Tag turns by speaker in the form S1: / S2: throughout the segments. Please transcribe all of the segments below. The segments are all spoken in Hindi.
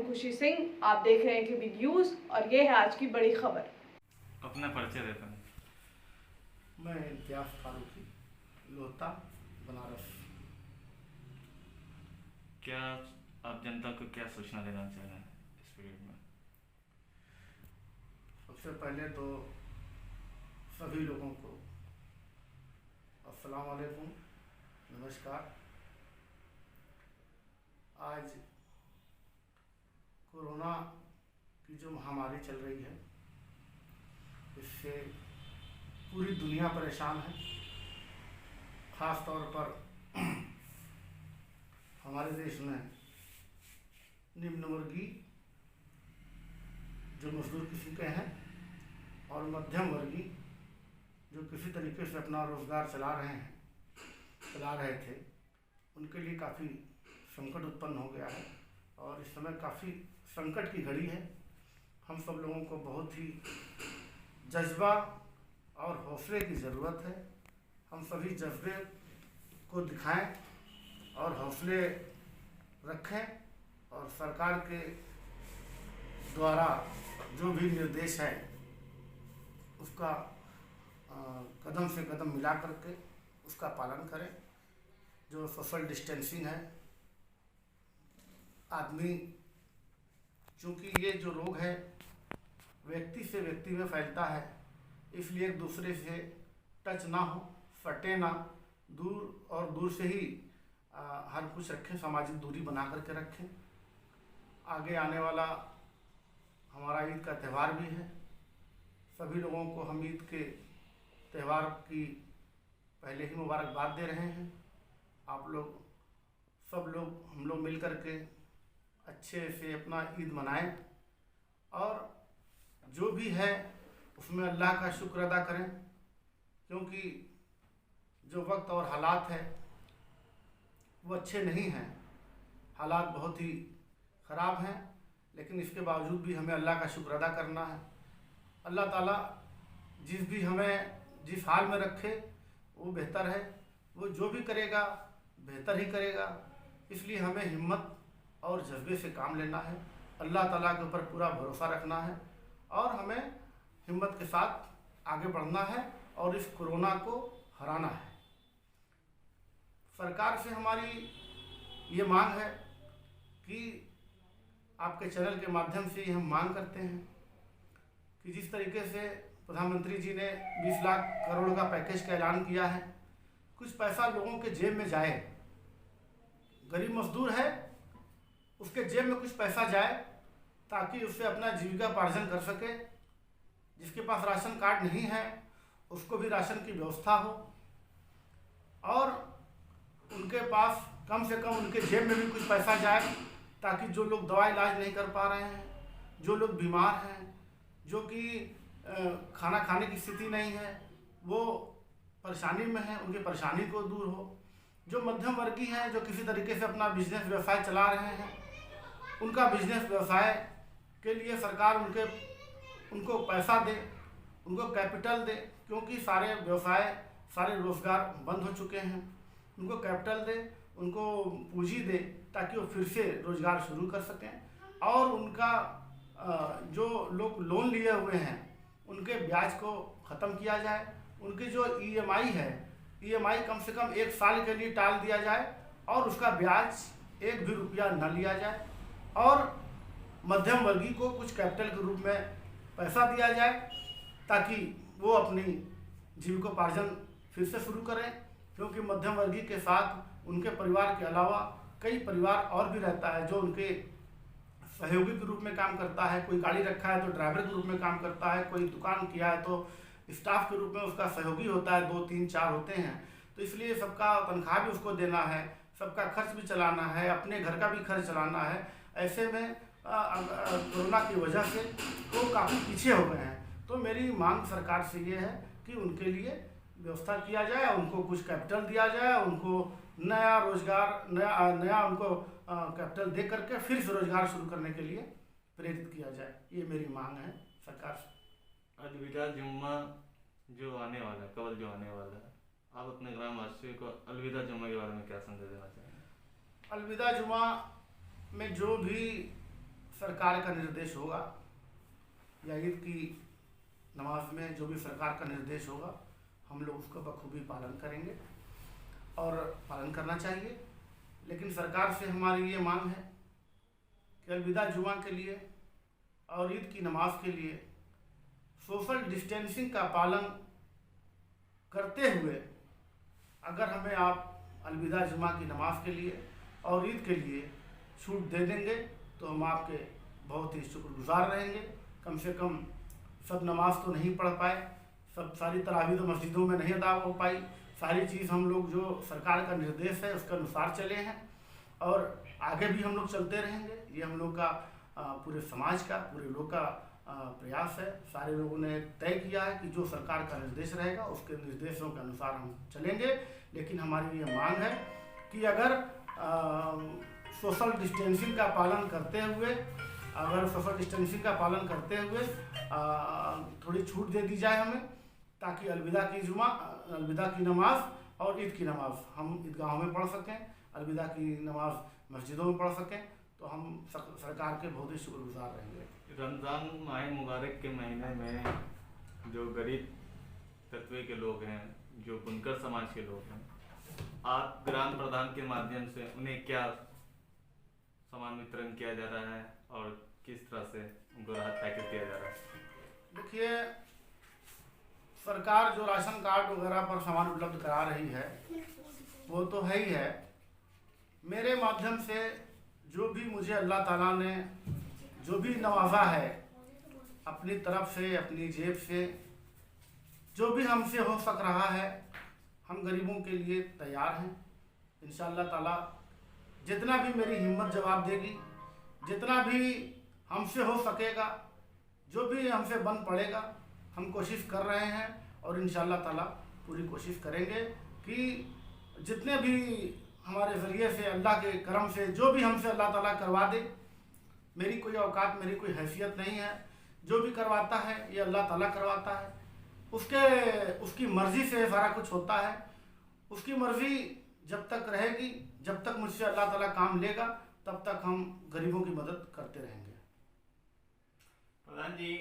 S1: हूं खुशी सिंह। आप देख रहे हैं केबी न्यूज़ और ये है आज की बड़ी खबर।
S2: अपना परिचय देता हूँ।
S3: मैं इम्तियाज़ फारूकी, लोहता, बनारस।
S2: क्या आप जनता को क्या सूचना देना चाह रहे हैं इस पीरियड में?
S3: सबसे पहले तो सभी लोगों को अस्सलाम वालेकुम, नमस्कार। आज कोरोना की जो महामारी चल रही है, इससे पूरी दुनिया परेशान है। ख़ास तौर पर हमारे देश में निम्न वर्गीय जो मजदूर किस्म के हैं और मध्यम वर्गीय जो किसी तरीके से अपना रोज़गार चला रहे थे, उनके लिए काफ़ी संकट उत्पन्न हो गया है और इस समय काफ़ी संकट की घड़ी है। हम सब लोगों को बहुत ही जज्बा और हौसले की ज़रूरत है। हम सभी जज्बे को दिखाएं और हौसले रखें और सरकार के द्वारा जो भी निर्देश है उसका कदम से कदम मिला करके उसका पालन करें। जो सोशल डिस्टेंसिंग है, आदमी, चूँकि ये जो रोग है व्यक्ति से व्यक्ति में फैलता है, इसलिए एक दूसरे से टच ना हो, सटे ना, दूर से ही हर कुछ रखें, सामाजिक दूरी बना करके रखें। आगे आने वाला हमारा ईद का त्यौहार भी है। सभी लोगों को हम ईद के त्यौहार की पहले ही मुबारकबाद दे रहे हैं। आप लोग सब लोग हम लोग मिल कर के अच्छे से अपना ईद मनाएं और जो भी है उसमें अल्लाह का शुक्र अदा करें, क्योंकि जो वक्त और हालात है वो अच्छे नहीं हैं। हालात बहुत ही ख़राब हैं, लेकिन इसके बावजूद भी हमें अल्लाह का शुक्र अदा करना है। अल्लाह ताला जिस हाल में रखे वो बेहतर है। वो जो भी करेगा बेहतर ही करेगा, इसलिए हमें हिम्मत और जज्बे से काम लेना है। अल्लाह ताला के ऊपर पूरा भरोसा रखना है और हमें हिम्मत के साथ आगे बढ़ना है और इस कोरोना को हराना है। सरकार से हमारी ये मांग है कि आपके चैनल के माध्यम से हम मांग करते हैं कि जिस तरीके से प्रधानमंत्री जी ने 20 लाख करोड़ का पैकेज का ऐलान किया है, कुछ पैसा लोगों के जेब में जाए। गरीब मजदूर है, उसके जेब में कुछ पैसा जाए ताकि उससे अपना जीविकापार्जन कर सके। जिसके पास राशन कार्ड नहीं है उसको भी राशन की व्यवस्था हो और उनके पास कम से कम उनके जेब में भी कुछ पैसा जाए ताकि जो लोग दवा इलाज नहीं कर पा रहे हैं, जो लोग बीमार हैं, जो कि खाना खाने की स्थिति नहीं है, वो परेशानी में है, उनकी परेशानी को दूर हो। जो मध्यम वर्गीय हैं, जो किसी तरीके से अपना बिजनेस व्यवसाय चला रहे हैं, उनका बिजनेस व्यवसाय के लिए सरकार उनको पैसा दे, उनको कैपिटल दे, क्योंकि सारे व्यवसाय, सारे रोज़गार बंद हो चुके हैं। उनको कैपिटल दे, उनको पूंजी दे ताकि वो फिर से रोज़गार शुरू कर सकें और उनका जो लोग लोन लिए हुए हैं उनके ब्याज को ख़त्म किया जाए। उनकी जो ईएमआई है, ईएमआई कम से कम 1 साल के लिए टाल दिया जाए और उसका ब्याज 1 भी रुपया न लिया जाए और मध्यम वर्गीय को कुछ कैपिटल के रूप में पैसा दिया जाए ताकि वो अपनी जीविकोपार्जन फिर से शुरू करें। क्योंकि मध्यम वर्गीय के साथ उनके परिवार के अलावा कई परिवार और भी रहता है जो उनके सहयोगी के रूप में काम करता है। कोई गाड़ी रखा है तो ड्राइवर के रूप में काम करता है, कोई दुकान किया है तो स्टाफ के रूप में उसका सहयोगी होता है, 2 3 4 होते हैं। तो इसलिए सबका तनख्वाह भी उसको देना है, सबका खर्च भी चलाना है, अपने घर का भी खर्च चलाना है। ऐसे में कोरोना की वजह से वो काफ़ी पीछे हो गए हैं। तो मेरी मांग सरकार से ये है कि उनके लिए व्यवस्था किया जाए, उनको कुछ कैपिटल दिया जाए, उनको नया रोज़गार, नया उनको कैपिटल दे करके फिर से रोज़गार शुरू करने के लिए प्रेरित किया जाए। ये मेरी मांग है सरकार से।
S2: अलविदा जुम्मा जो आने वाला है, कल जो आने वाला है, आप अपने ग्रामवासियों को अलविदा जुम्मा के बारे में क्या संदेश देना चाहेंगे?
S3: अलविदा जुम्मा में जो भी सरकार का निर्देश होगा या ईद की नमाज में जो भी सरकार का निर्देश होगा हम लोग उसका बखूबी पालन करेंगे और पालन करना चाहिए। लेकिन सरकार से हमारी ये मांग है कि अलविदा जुमा के लिए और ईद की नमाज के लिए सोशल डिस्टेंसिंग का पालन करते हुए अगर हमें आप अलविदा जुमा की नमाज के लिए और ईद के लिए छूट दे देंगे तो हम आपके बहुत ही शुक्रगुजार रहेंगे। कम से कम सब नमाज तो नहीं पढ़ पाए, सब सारी तरावी तो मस्जिदों में नहीं अदा हो पाई, सारी चीज़ हम लोग जो सरकार का निर्देश है उसके अनुसार चले हैं और आगे भी हम लोग चलते रहेंगे। ये हम लोग का पूरे समाज का, पूरे लोग का प्रयास है। सारे लोगों ने तय किया है कि जो सरकार का निर्देश रहेगा उसके निर्देशों के अनुसार हम चलेंगे। लेकिन हमारी ये मांग है कि अगर सोशल डिस्टेंसिंग का पालन करते हुए थोड़ी छूट दे दी जाए हमें, ताकि अलविदा की जुमा, अलविदा की नमाज और ईद की नमाज हम ईदगाहों में पढ़ सकें, अलविदा की नमाज मस्जिदों में पढ़ सकें, तो हम सरकार के बहुत ही शुक्रगुजार रहेंगे।
S2: रमज़ान माह मुबारक के महीने में जो गरीब तबके के लोग हैं, जो बुनकर समाज के लोग हैं, आप ग्राम प्रधान के माध्यम से उन्हें क्या सामान वितरण किया जा रहा है और किस तरह से उनको राहत पैकेज दिया जा रहा है?
S3: देखिए, सरकार जो राशन कार्ड वगैरह पर सामान उपलब्ध करा रही है वो तो है ही है। मेरे माध्यम से जो भी मुझे अल्लाह ताला ने जो भी नवाजा है, अपनी तरफ से, अपनी जेब से, जो भी हमसे हो सक रहा है, हम गरीबों के लिए तैयार हैं। इंशाअल्लाह ताला जितना भी मेरी हिम्मत जवाब देगी, जितना भी हमसे हो सकेगा, जो भी हमसे बन पड़ेगा, हम कोशिश कर रहे हैं और इंशाअल्लाह ताला पूरी कोशिश करेंगे कि जितने भी हमारे ज़रिए से, अल्लाह के करम से जो भी हमसे अल्लाह ताला करवा दे। मेरी कोई औकात, मेरी कोई हैसियत नहीं है। जो भी करवाता है ये अल्लाह ताला करवाता है, उसकी मर्ज़ी से सारा कुछ होता है। उसकी मर्ज़ी जब तक रहेगी, जब तक मुझसे अल्लाह ताला काम लेगा, तब तक हम गरीबों की मदद करते रहेंगे।
S2: प्रधान जी,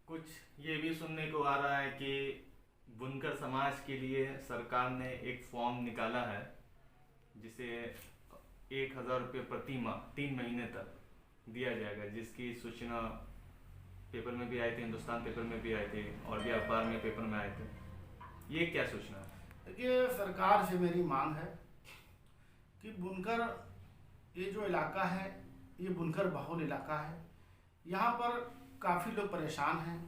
S2: कुछ ये भी सुनने को आ रहा है कि बुनकर समाज के लिए सरकार ने एक फॉर्म निकाला है जिसे 1000 रुपये प्रति माह 3 महीने तक दिया जाएगा, जिसकी सूचना पेपर में भी आई थी, हिंदुस्तान पेपर में भी आई थी और भी अखबार में, पेपर में आए थे। ये क्या सूचना है?
S3: देखिए, सरकार से मेरी मांग है कि बुनकर, ये जो इलाका है ये बुनकर बहुल इलाका है। यहाँ पर काफ़ी लोग परेशान हैं,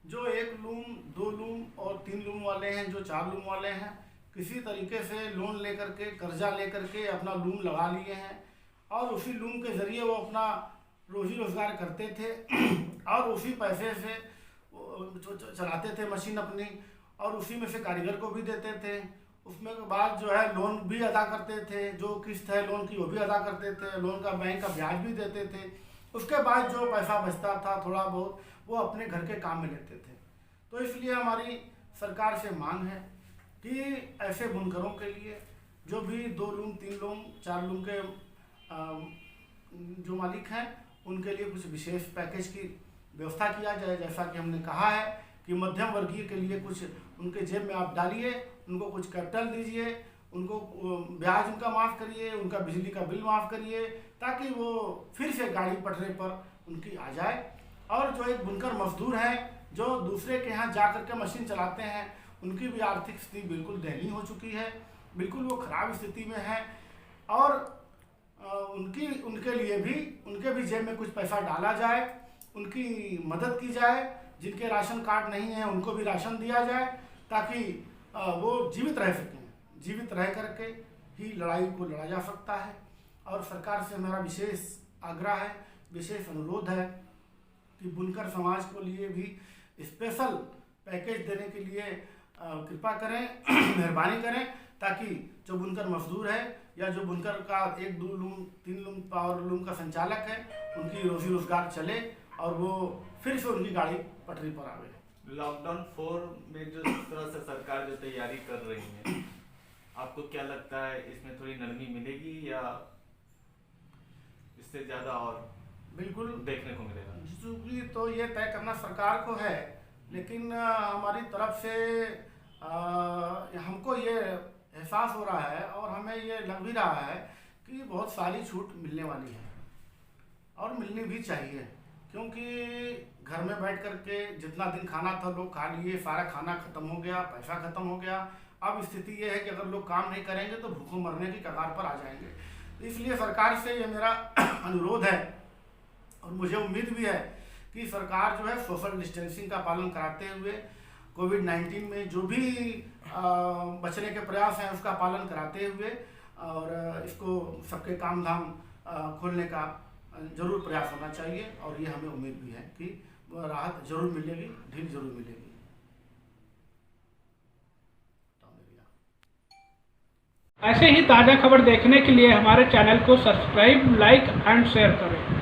S3: जो 1 लूम, 2 लूम और 3 लूम वाले हैं, जो 4 लूम वाले हैं, किसी तरीके से लोन लेकर के, कर्जा लेकर के अपना लूम लगा लिए हैं और उसी लूम के ज़रिए वो अपना रोजी रोज़गार करते थे और उसी पैसे से चलाते थे मशीन अपनी और उसी में से कारीगर को भी देते थे। उसमें के बाद जो है लोन भी अदा करते थे, जो किस्त है लोन की वो भी अदा करते थे, लोन का बैंक का ब्याज भी देते थे। उसके बाद जो पैसा बचता था थोड़ा बहुत, वो अपने घर के काम में लेते थे। तो इसलिए हमारी सरकार से मांग है कि ऐसे बुनकरों के लिए, जो भी 2 लूम, 3 लूम, 4 लूम के जो मालिक हैं, उनके लिए कुछ विशेष पैकेज की व्यवस्था किया जाए। जैसा कि हमने कहा है कि मध्यम वर्गीय के लिए कुछ उनके जेब में आप डालिए, उनको कुछ कैपिटल दीजिए, उनको ब्याज उनका माफ़ करिए, उनका बिजली का बिल माफ़ करिए, ताकि वो फिर से गाड़ी पटरे पर उनकी आ जाए। और जो एक बुनकर मजदूर हैं, जो दूसरे के यहाँ जा कर के मशीन चलाते हैं, उनकी भी आर्थिक स्थिति बिल्कुल दयनीय हो चुकी है, बिल्कुल वो ख़राब स्थिति में है और उनके लिए भी, उनके भी जेब में कुछ पैसा डाला जाए, उनकी मदद की जाए। जिनके राशन कार्ड नहीं है उनको भी राशन दिया जाए, ताकि वो जीवित रह सकें। जीवित रह करके ही लड़ाई को लड़ा जा सकता है। और सरकार से हमारा विशेष आग्रह है, विशेष अनुरोध है कि बुनकर समाज को लिए भी स्पेशल पैकेज देने के लिए कृपा करें, मेहरबानी करें, ताकि जो बुनकर मजदूर है या जो बुनकर का 1, 2 लूम, 3 लूम, पावर लूम का संचालक है, उनकी रोजी रोजगार चले और वो फिर से उनकी गाड़ी पटरी पर आवे।
S2: लॉकडाउन 4 में जो इस तरह से सरकार जो तैयारी कर रही है, आपको क्या लगता है इसमें थोड़ी नरमी मिलेगी या इससे ज़्यादा और?
S3: बिल्कुल
S2: देखने को मिलेगा?
S3: चूँकि तो ये तय करना सरकार को है, लेकिन हमारी तरफ से हमको ये एहसास हो रहा है और हमें ये लग भी रहा है कि बहुत सारी छूट मिलने वाली है और मिलनी भी चाहिए, क्योंकि घर में बैठ कर के जितना दिन खाना था लोग खा लिए, सारा खाना खत्म हो गया, पैसा खत्म हो गया। अब स्थिति ये है कि अगर लोग काम नहीं करेंगे तो भूखों मरने की कगार पर आ जाएंगे। तो इसलिए सरकार से ये मेरा अनुरोध है और मुझे उम्मीद भी है कि सरकार जो है सोशल डिस्टेंसिंग का पालन कराते हुए कोविड-19 में जो भी बचने के प्रयास हैं उसका पालन कराते हुए और इसको सबके काम धाम खोलने का जरूर प्रयास होना चाहिए और ये हमें उम्मीद भी है कि राहत जरूर मिलेगी, ढील जरूर मिलेगी।
S4: ऐसे ही ताज़ा खबर देखने के लिए हमारे चैनल को सब्सक्राइब, लाइक एंड शेयर करें।